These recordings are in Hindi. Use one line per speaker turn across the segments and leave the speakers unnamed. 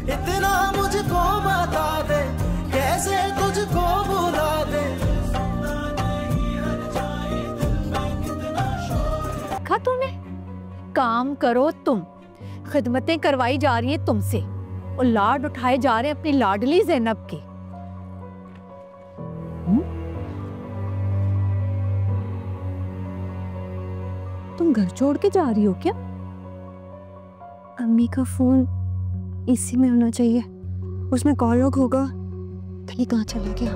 इतना मुझको बता दे, कैसे तुझको भुला दे।
देखा तूने, काम करो तुम, खिदमतें करवाई जा रही हैं तुमसे और लाड उठाए जा रहे हैं अपनी लाडली ज़ैनब के। तुम घर छोड़ के जा रही हो क्या?
अम्मी का फोन इसी में होना चाहिए, उसमें कॉल लॉग होगा। कहीं कहाँ चला गया?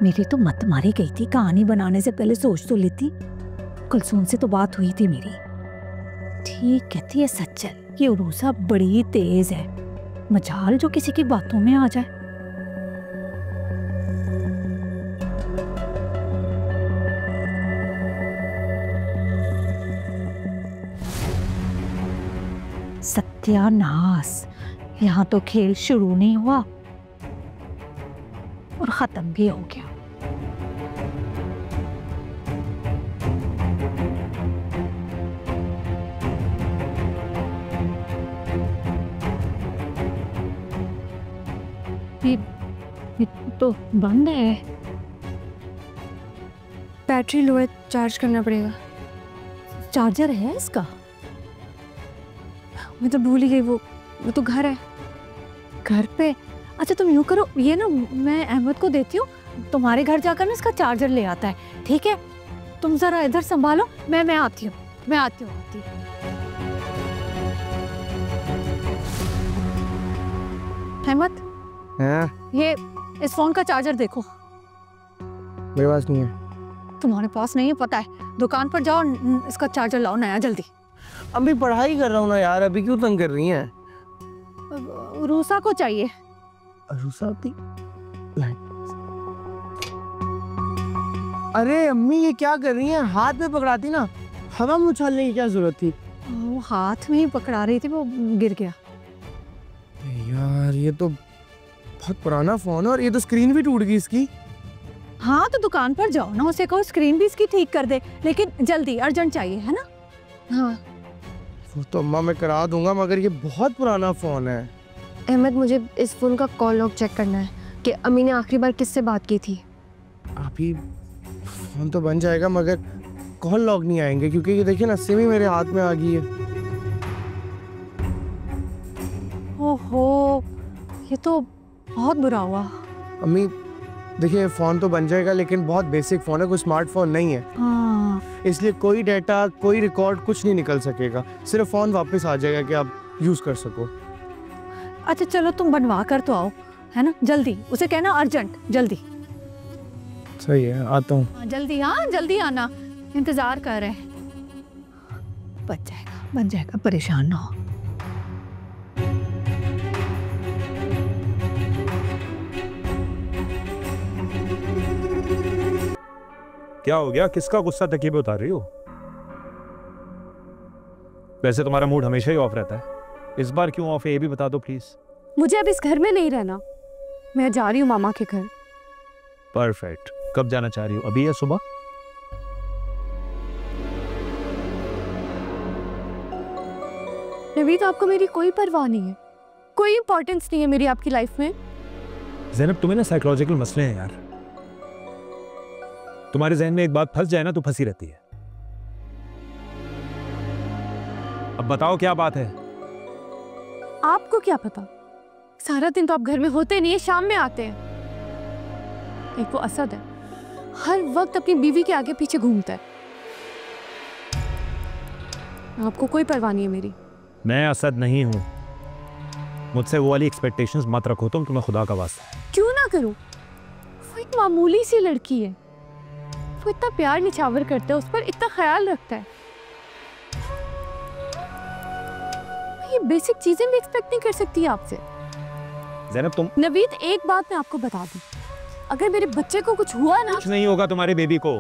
मेरी तो मत मारी गई थी, कहानी बनाने से पहले सोच तो लेती। कुलसूम से तो बात हुई थी मेरी, ठीक कहती है सच्चल, ये उरूसा बड़ी तेज है, मजाल जो किसी की बातों में आ जाए। सत्यानाश, यहाँ तो खेल शुरू नहीं हुआ और खत्म भी हो गया। ये तो बंद है।
बैटरी लो है, चार्ज करना पड़ेगा।
चार्जर है इसका?
मैं तो भूल ही गई, वो तो घर है।
घर पे? अच्छा तुम यूँ करो, ये ना मैं अहमद को देती हूँ, तुम्हारे घर जाकर ना इसका चार्जर ले आता है, ठीक है? तुम जरा इधर संभालो, मैं आती हूँ, मैं आती हूँ। अहमद, ये इस फोन का चार्जर देखो।
मेरे पास नहीं है।
तुम्हारे पास नहीं है पता है, दुकान पर जाओ, इसका चार्जर लाओ नया जल्दी।
अभी पढ़ाई कर रहा हूँ ना यार, अभी क्यों तंग कर रही हैं?
रूसा को चाहिए।
रूसा आती? अरे अम्मी ये क्या कर रही हैं? हाथ में पकड़ाती ना, हवा में उछालने की क्या जरूरत थी?
वो हाथ में ही पकड़ा रही थी, वो गिर गया।
यार ये तो बहुत पुराना फोन है और ये तो स्क्रीन भी टूट गई इसकी।
हाँ तो दुकान पर जाओ ना, उसे कहो स्क्रीन भी इसकी ठीक कर दे, लेकिन जल्दी, अर्जेंट चाहिए, है ना? हाँ
वो तो अम्मा मैं करा दूंगा, मगर ये बहुत पुराना फोन है।
अहमद, मुझे इस फोन का कॉल लॉग चेक करना है कि अम्मी ने आखिरी बार किससे बात की थी।
अभी फोन तो बन जाएगा मगर कॉल लॉग नहीं आएंगे, क्योंकि ये देखिए ना सिम ही मेरे हाथ में आ गई है।
ओहो, ये तो बहुत बुरा हुआ।
अम्मी देखिए फोन तो बन जाएगा, लेकिन बहुत बेसिक फोन है, कोई स्मार्टफोन नहीं है।
हाँ।
इसलिए कोई डेटा, कोई रिकॉर्ड कुछ नहीं निकल सकेगा, सिर्फ फोन वापस आ जाएगा कि आप यूज कर सको।
अच्छा चलो तुम बनवा कर तो आओ, है ना? जल्दी, उसे कहना अर्जेंट, जल्दी।
सही है, आता हूँ।
जल्दी, हाँ जल्दी आना, इंतजार कर रहे हैं। बन जाएगा, परेशान ना हो।
क्या हो गया? किसका गुस्सा तकिए पे उतार रही हो? वैसे तुम्हारा मूड हमेशा ही ऑफ रहता है, इस बार क्यों ऑफ है ये भी बता दो प्लीज।
मुझे अब इस घर में नहीं रहना, मैं जा रही हूँ मामा के घर।
परफेक्ट। कब जाना चाह रही हो? अभी या सुबह?
नवीद, आपको मेरी कोई परवाह नहीं है, कोई इंपॉर्टेंस नहीं है मेरी आपकी लाइफ में।
ज़ैनब तुम्हें ना साइकोलॉजिकल मसले हैं यार, तुम्हारे जहन में एक बात फंस जाए ना तो फंसी रहती है। अब बताओ क्या बात है?
आपको क्या पता, सारा दिन तो आप घर में होते नहीं है, शाम में आते हैं। एक वो असद है, हर वक्त अपनी बीवी के आगे पीछे घूमता है। आपको कोई परवाह नहीं है मेरी।
मैं असद नहीं हूं, मुझसे वो वाली एक्सपेक्टेशंस मत रखो तुम, तुम्हें खुदा का वास्ता है।
क्यों ना करूं, वो एक मामूली सी लड़की है, वो इतना प्यार निछावर करता है, उस पर इतना ख्याल रखता है। ये बेसिक चीजें भी एक्सपेक्ट नहीं कर सकती आपसे।
ज़ैनब तुम।
नवीद, एक बात मैं आपको बता दूं, अगर मेरे बच्चे को कुछ हुआ ना।
कुछ नहीं होगा तुम्हारे बेबी को,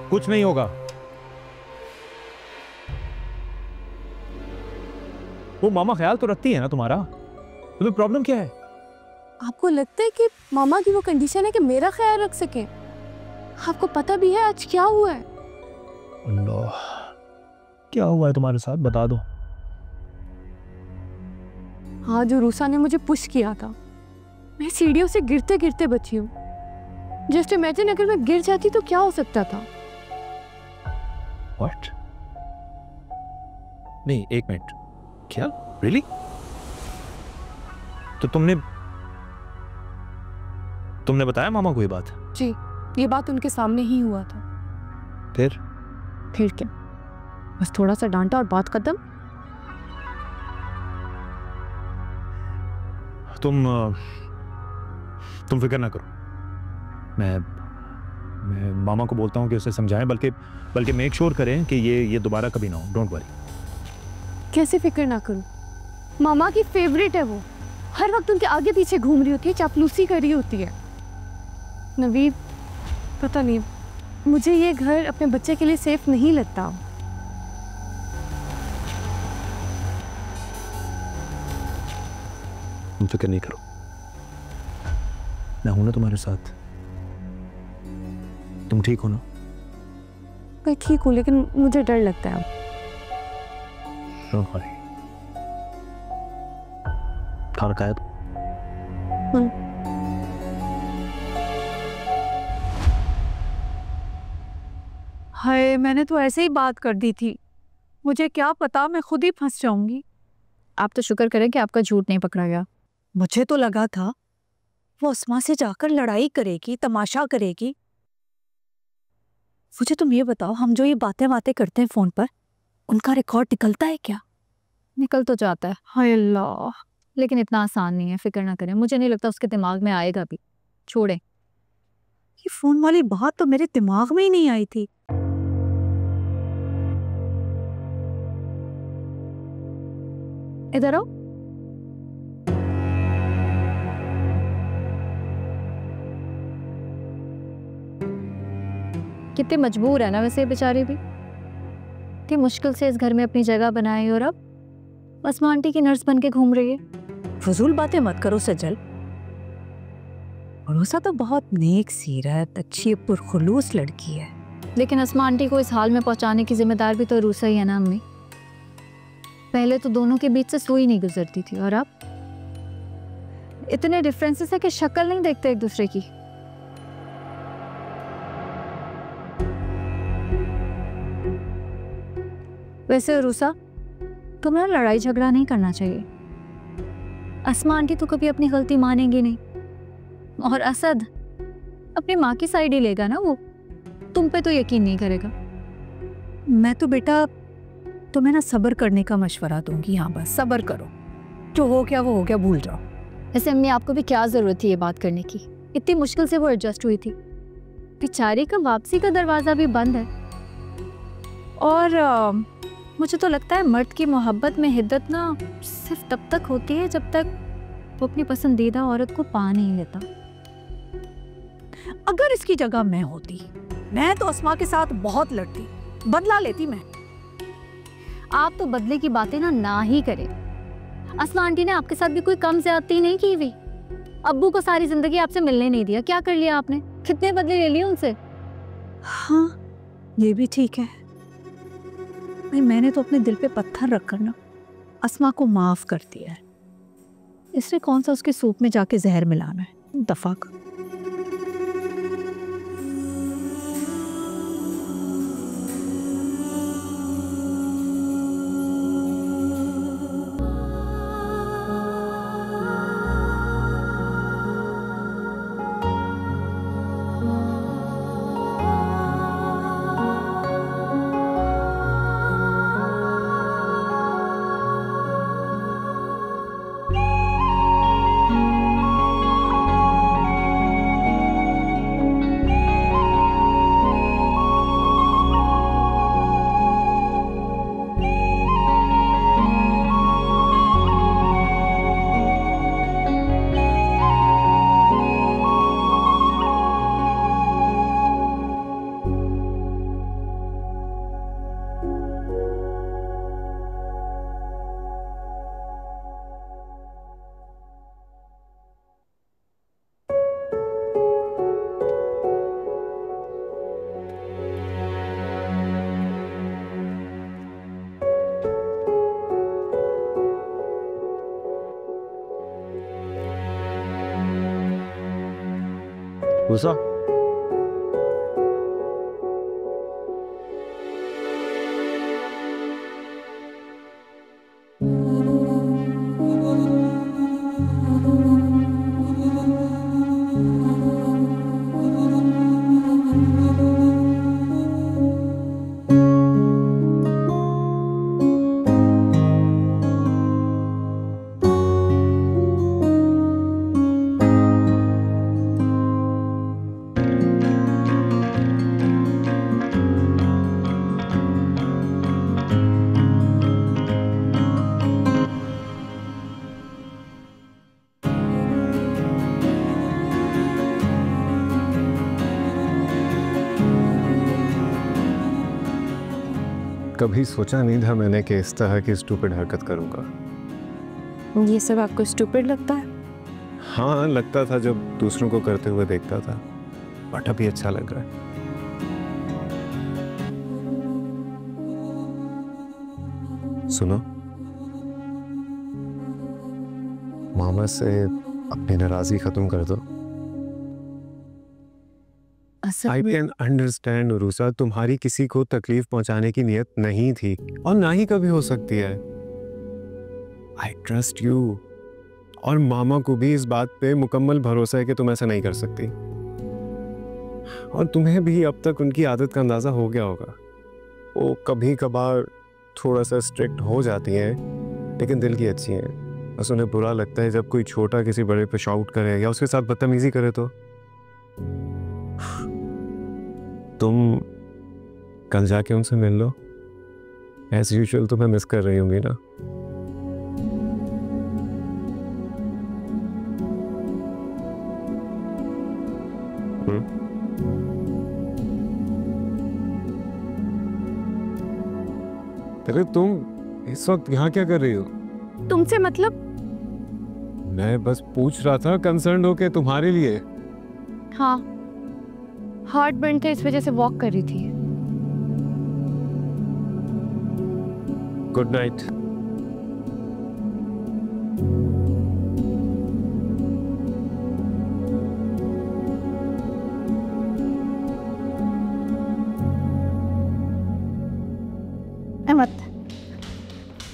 कुछ नहीं होगा। वो मामा ख्याल तो रखती है ना तुम्हारा, तुम्हें प्रॉब्लम क्या है?
आपको लगता है कि मामा की वो कंडीशन है कि मेरा ख्याल रख सके? आपको पता भी है आज क्या हुआ है?
अल्लाह, क्या हुआ है तुम्हारे साथ, बता दो।
आज जो रूसा ने मुझे पुश किया था, मैं सीढ़ियों से गिरते गिरते बची हूँ। जस्ट इमेजिन अगर मैं गिर जाती तो क्या हो सकता था।
व्हाट? नहीं, एक मिनट, क्या रियली? तो तुमने बताया मामा को ये बात?
जी, ये बात उनके सामने ही हुआ था।
फिर
क्या, बस थोड़ा सा डांटा और बात खत्म।
तुम फिक्र ना करो, मैं मामा को बोलता हूँ कि उसे समझाएं, बल्कि मेक श्योर करें कि ये दोबारा कभी ना हो। Don't worry.
कैसे फिक्र ना करूं? मामा की फेवरेट है वो, हर वक्त उनके आगे पीछे घूम रही होती है, चापलूसी कर रही होती है। नवीद, पता नहीं, मुझे ये घर अपने बच्चे के लिए सेफ नहीं लगता।
तुम फिक्र नहीं करो, मैं हूं ना तुम्हारे साथ। तुम ठीक हो ना?
मैं ठीक हूँ, लेकिन मुझे डर लगता है अब।
Don't worry. खाना खाया?
हाय, मैंने तो ऐसे ही बात कर दी थी, मुझे क्या पता मैं खुद ही फंस जाऊंगी।
आप तो शुक्र करें कि आपका झूठ नहीं पकड़ा गया।
मुझे तो लगा था वो अस्मा से जाकर लड़ाई करेगी, तमाशा करेगी। मुझे तुम ये बताओ, हम जो ये बातें करते हैं फोन पर, उनका रिकॉर्ड निकलता है क्या?
निकल तो जाता है,
हाय अल्लाह,
लेकिन इतना आसान नहीं है। फिक्र ना करें, मुझे नहीं लगता उसके दिमाग में आएगा भी। छोड़ें।
ये फोन वाली बात तो मेरे दिमाग में ही नहीं आई थी।
इधर आओ। कितनी मजबूर है ना वैसे बेचारी भी, कि मुश्किल से इस घर में अपनी जगह बनाई और अब अस्मा आंटी की नर्स बन के घूम रही है।
फजूल बातें मत करो सजल। भरोसा तो बहुत नेक सीरत, अच्छी पुरखुलूस लड़की है।
लेकिन अस्मा आंटी को इस हाल में पहुंचाने की जिम्मेदार भी तो रूसा ही है ना अम्मी। पहले तो दोनों के बीच से सुई नहीं गुजरती थी, और अब इतने डिफरेंसेस है कि शक्ल नहीं देखते एक दूसरे की। वैसे रूसा, तुम्हें लड़ाई झगड़ा नहीं करना चाहिए। अस्मा आंटी तो कभी अपनी गलती मानेंगी नहीं, और असद अपनी माँ की साइड ही लेगा ना, वो तुम पे तो यकीन नहीं करेगा।
मैं तो बेटा तुम्हें ना सब्र करने का मशवरा दूंगी। हाँ, बस सब्र करो, जो हो गया वो हो गया, भूल जाओ।
ऐसे अम्मी, आपको भी क्या जरूरत थी ये बात करने की? इतनी मुश्किल से वो एडजस्ट हुई थी। बेचारी का वापसी का दरवाजा भी बंद है। और मुझे तो लगता है मर्द की मोहब्बत में हिद्दत ना सिर्फ तब तक होती है जब तक वो अपनी पसंदीदा औरत को पा नहीं लेता।
अगर इसकी जगह मैं होती, मैं तो अस्मा के साथ बहुत लड़ती, बदला लेती मैं।
आप तो बदले की बातें ना ही करें। अस्मा आंटी ने आपके साथ भी कोई कम ज्यादती नहीं की हुई। अब्बू को सारी जिंदगी आपसे मिलने नहीं दिया, क्या कर लिया आपने? कितने बदले ले लिए उनसे?
हाँ, ये भी ठीक है। मैंने तो अपने दिल पे पत्थर रखकर ना अस्मा को माफ कर दिया है। इसने कौन सा उसके सूप में जाके जहर मिलाना है, दफा कर।
रूसा,
कभी सोचा नहीं था मैंने कि इस तरह की स्टूपिड हरकत करूंगा।
ये सब आपको स्टूपिड लगता है?
हाँ लगता था जब दूसरों को करते हुए देखता था, बट अभी अच्छा लग रहा है। सुनो, मामा से अपनी नाराजगी खत्म कर दो। आई कैन अंडरस्टैंड उरुसा, तुम्हारी किसी को तकलीफ पहुंचाने की नियत नहीं थी और ना ही कभी हो सकती है। आई ट्रस्ट यू, और मामा को भी इस बात पे मुकम्मल भरोसा है कि तुम ऐसा नहीं कर सकती। और तुम्हें भी अब तक उनकी आदत का अंदाजा हो गया होगा। वो कभी कभार थोड़ा सा स्ट्रिक्ट हो जाती हैं, लेकिन दिल की अच्छी हैं। बस उन्हें बुरा लगता है जब कोई छोटा किसी बड़े पे शाउट करे या उसके साथ बदतमीजी करे। तो तुम कल जाके उनसे मिल लो। एज यूजुअल तुम्हें मिस कर रही होंगी ना। अरे तुम इस वक्त यहाँ क्या कर रही हो?
तुमसे मतलब?
मैं बस पूछ रहा था कंसर्न होके तुम्हारे लिए।
हाँ, हार्ट बैंड थे, इस वजह से वॉक कर रही थी।
Good night.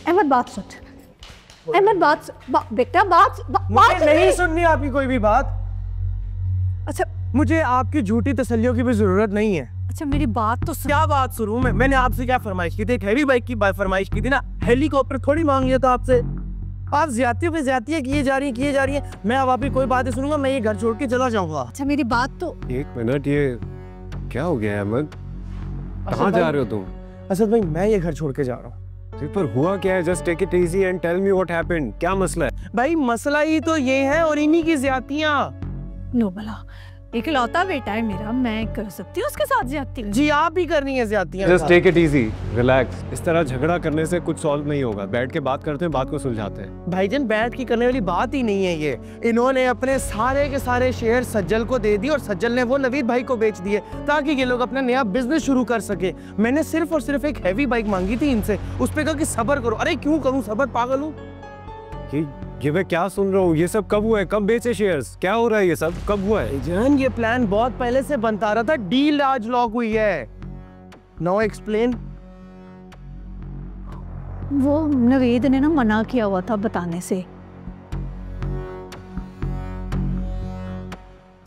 अहमद बात सुन। अहमद बेटा बात
मुझे नहीं सुननी आपकी कोई भी बात। अच्छा, मुझे आपकी झूठी तसल्लियों की भी जरूरत नहीं है।
अच्छा मेरी बात तो सुन।
क्या बात सुनूं मैं? मैंने आपसे क्या फरमाइश की थी? एक हैवी बाइक की फरमाइश की थी ना, हेलीकॉप्टर थोड़ी मांग लिया था आपसे। आप ज्यादतियों पे ज्यादतियां किए जा रही हैं। मैं अब आपकी कोई बात नहीं सुनूंगा, मैं ये घर छोड़ के चला जाऊंगा।
अच्छा मेरी बात तो।
एक मिनट, ये क्या हो गया अहमद? कहाँ जा रहे हो तुम?
असद भाई, मैं ये घर छोड़ के जा रहा हूँ।
पर हुआ क्या है? Just take it easy and tell me what happened. क्या मसला है?
भाई मसला ही तो ये है और इन्हीं की ज्यादतियां।
नो भला, इकलौता बेटा है मेरा, मैं कर सकती हूँ उसके साथ ज्यादती।
जी आप ही करनी है ज्यादतियां।
Just take it easy, relax. इस तरह झगड़ा करने से कुछ सॉल्व नहीं होगा। बैठ के बात करते हैं, बात को सुलझाते हैं।
भाईजान बैठ के करने वाली बात ही नहीं है ये। इन्होंने अपने सारे के सारे शेयर सज्जल को दे दिए और सज्जल ने वो नवीद भाई को बेच दिए ताकि ये लोग अपना नया बिजनेस शुरू कर सके। मैंने सिर्फ और सिर्फ एक हैवी बाइक मांगी थी इनसे, उस पे कहा कि सब्र करो। अरे क्यों करूं सब्र, पागल हूं?
ये मैं क्या सुन रहा हूँ? ये सब कब हुआ है? कब बेचे शेयर्स? क्या हो रहा है? ये सब कब हुआ है?
जान ये प्लान बहुत पहले से बनता रहा था, डील आज लॉक हुई है। Now explain.
वो नवेद ने ना मना किया हुआ था बताने से।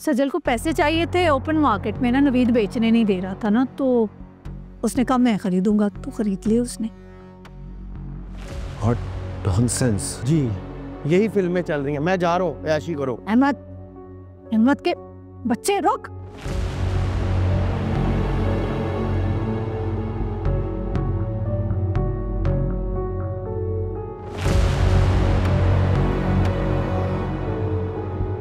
सजल को पैसे चाहिए थे, ओपन मार्केट में ना नवेद बेचने नहीं दे रहा था ना, तो उसने कहा मैं खरीदूंगा, तो खरीद लिए उसने।
नॉनसेंस।
जी यही फिल्में चल रही हैं। मैं जा रहा हूँ, ऐशी करो।
अहमद के बच्चे रुक।